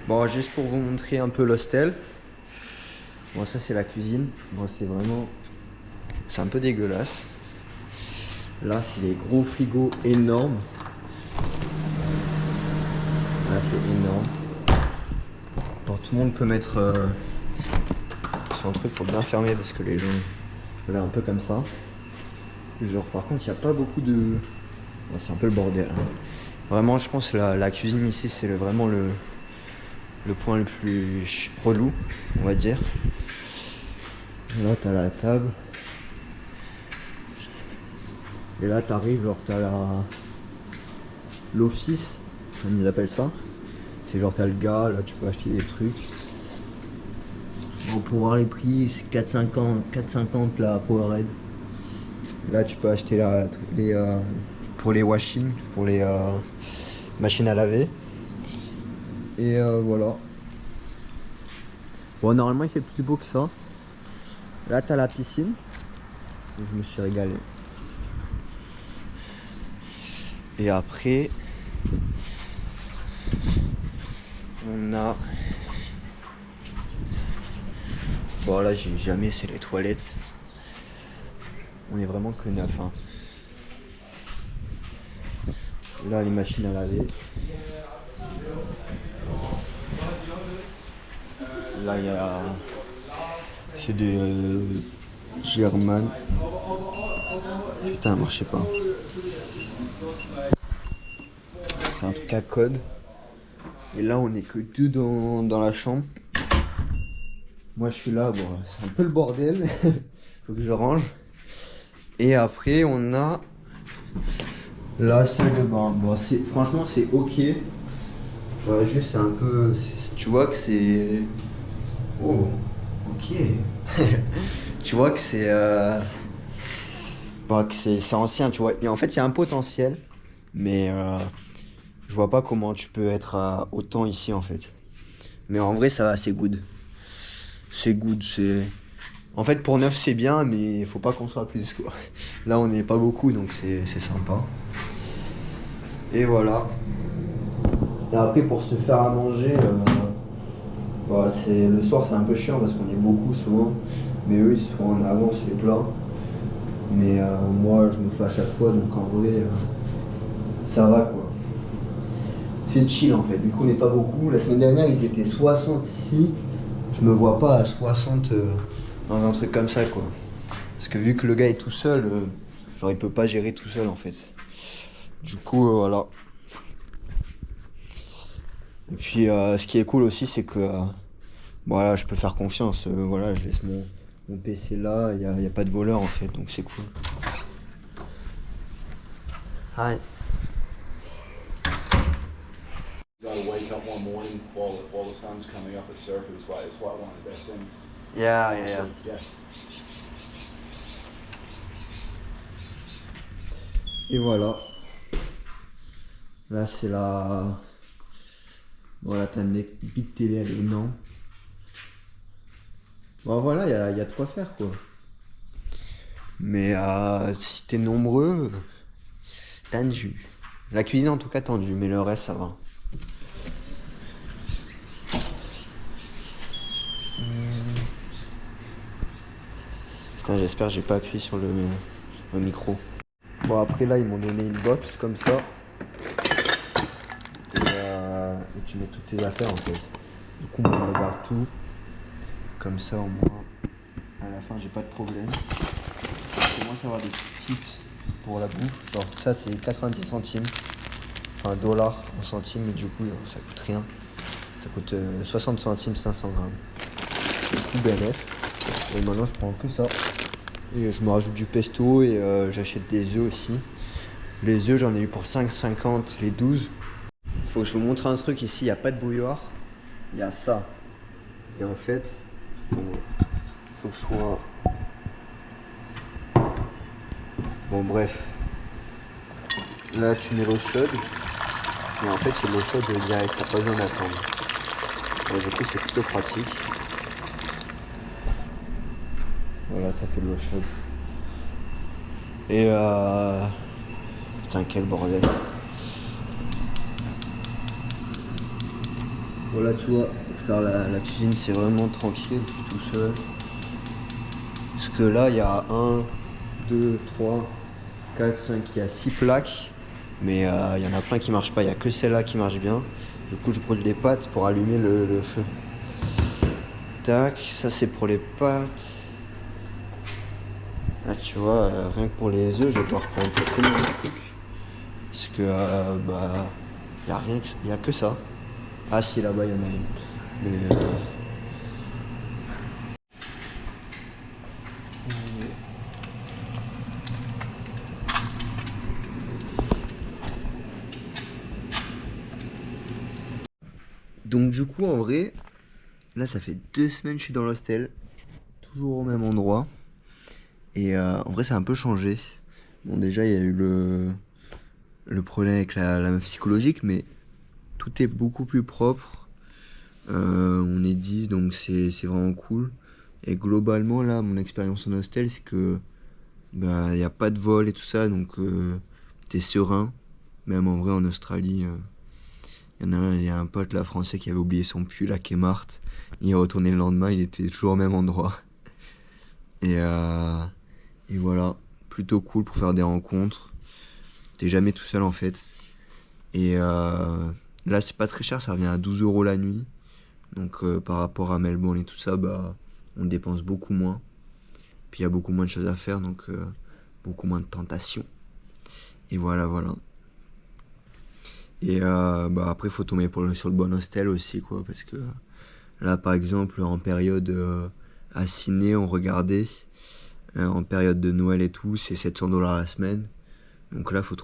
Bon, juste pour vous montrer un peu l'hostel. Bon, ça c'est la cuisine. Bon, c'est vraiment... C'est un peu dégueulasse. Là, c'est des gros frigos énormes. Là, c'est énorme. Bon, tout le monde peut mettre son truc. Faut bien fermer parce que les gens... Là, un peu comme ça. Genre, par contre, il n'y a pas beaucoup de... Bon, c'est un peu le bordel. Hein. Vraiment, je pense que la cuisine ici, c'est vraiment le point le plus relou, on va dire. Là, t'as la table. Et là, t'arrives, genre, t'as l'office, comme ils appellent ça. C'est genre, t'as le gars, là, tu peux acheter des trucs. Bon, pour voir les prix, c'est 4,50 la Powerade. Là, tu peux acheter pour les washing, pour les machines à laver. Et voilà. Bon, normalement, il fait plus beau que ça. Là, t'as la piscine. Je me suis régalé. Et après, on a... Bon, là, j'ai jamais, c'est les toilettes. On est vraiment que neuf. Hein. Là, les machines à laver. Là, il y a... C'est des German. Putain, ça marchait pas. C'est un truc à code. Et là, on est que deux dans la chambre. Moi, je suis là. Bon, c'est un peu le bordel. Faut que je range. Et après, on a la salle de bain. Bon, franchement, c'est ok. Ouais, juste, c'est un peu... Tu vois que c'est... Oh, ok. Tu vois que c'est... Bah, que c'est ancien, tu vois. Et en fait, il y a un potentiel. Mais je vois pas comment tu peux être autant ici, en fait. Mais en vrai, ça va, c'est good. C'est good, c'est... En fait, pour neuf, c'est bien, mais il faut pas qu'on soit plus, quoi. Là, on n'est pas beaucoup, donc c'est sympa. Et voilà. Et après, pour se faire à manger, bah, le soir, c'est un peu chiant parce qu'on est beaucoup souvent. Mais eux, ils se font en avance les plats. Mais moi, je me fais à chaque fois, donc en vrai, ça va, quoi. C'est chill, en fait. Du coup, on n'est pas beaucoup. La semaine dernière, ils étaient 60 ici. Je me vois pas à 60 dans un truc comme ça, quoi. Parce que vu que le gars est tout seul, genre il peut pas gérer tout seul en fait. Du coup, voilà. Et puis ce qui est cool aussi, c'est que voilà, je peux faire confiance. Voilà, je laisse mon PC là, y a pas de voleur en fait, donc c'est cool. Hi. You gotta wake up one morning while the sun's coming up at surface, like it's like one of the best things. Yeah. Yeah. Et voilà. Là, c'est la... Voilà, t'as une big télé, elle est énorme. Bon, voilà, y a de quoi faire, quoi. Mais si t'es nombreux, tendu. La cuisine, en tout cas, tendue, mais le reste, ça va. Putain, j'espère que j'ai pas appuyé sur le micro. Bon, après, là, ils m'ont donné une box comme ça. Et tu mets toutes tes affaires, en fait. Du coup, moi, je regarde tout. Comme ça, au moins, à la fin, j'ai pas de problème. Je commence à avoir des petits tips pour la bouffe. Genre, ça, c'est 90 centimes. Enfin, dollars en centimes, mais du coup, ça coûte rien. Ça coûte 60 centimes, 500 grammes. Du coup, BNF. Et maintenant, je prends que ça. Et je me rajoute du pesto et j'achète des œufs aussi. Les œufs, j'en ai eu pour 5,50 les 12. Faut que je vous montre un truc ici, il n'y a pas de bouilloire. Il y a ça. Et en fait, attendez, faut que je sois... Bon, bref. Là, tu mets l'eau chaude. Et en fait, c'est de l'eau chaude direct, t'as pas besoin d'attendre. Et du coup, c'est plutôt pratique. Voilà, ça fait de l'eau chaude. Et putain, quel bordel. Voilà, tu vois, faire la cuisine, c'est vraiment tranquille, je suis tout seul. Parce que là, il y a 1, 2, 3, 4, 5, il y a 6 plaques. Mais il y en a plein qui marchent pas, il n'y a que celle-là qui marche bien. Du coup, je brûle des pâtes pour allumer le feu. Tac, ça c'est pour les pâtes. Là, tu vois, rien que pour les œufs, je vais devoir prendre cette énorme truc. Parce que, bah, il n'y a rien, y a que ça. Ah si, là-bas, il y en a une. Mais, Donc du coup, en vrai, là, ça fait 2 semaines que je suis dans l'hostel. Toujours au même endroit. Et en vrai, ça a un peu changé. Bon, déjà, il y a eu le problème avec la meuf psychologique, mais tout est beaucoup plus propre. On est 10, donc c'est vraiment cool. Et globalement, là, mon expérience en hostel, c'est que bah, y a pas de vol et tout ça, donc t'es serein. Même en vrai, en Australie, il y a un pote là français qui avait oublié son pull à Kmart. Il est retourné le lendemain, il était toujours au même endroit. Et, euh, et voilà, plutôt cool pour faire des rencontres. T'es jamais tout seul en fait. Et là, c'est pas très cher, ça revient à 12 € la nuit. Donc par rapport à Melbourne et tout ça, bah, on dépense beaucoup moins. Puis il y a beaucoup moins de choses à faire, donc beaucoup moins de tentations. Et voilà, voilà. Et bah, après, il faut tomber sur le bon hostel aussi, quoi. Parce que là, par exemple, en période à Sydney, on regardait. En période de Noël et tout, c'est 700 $ la semaine. Donc là, faut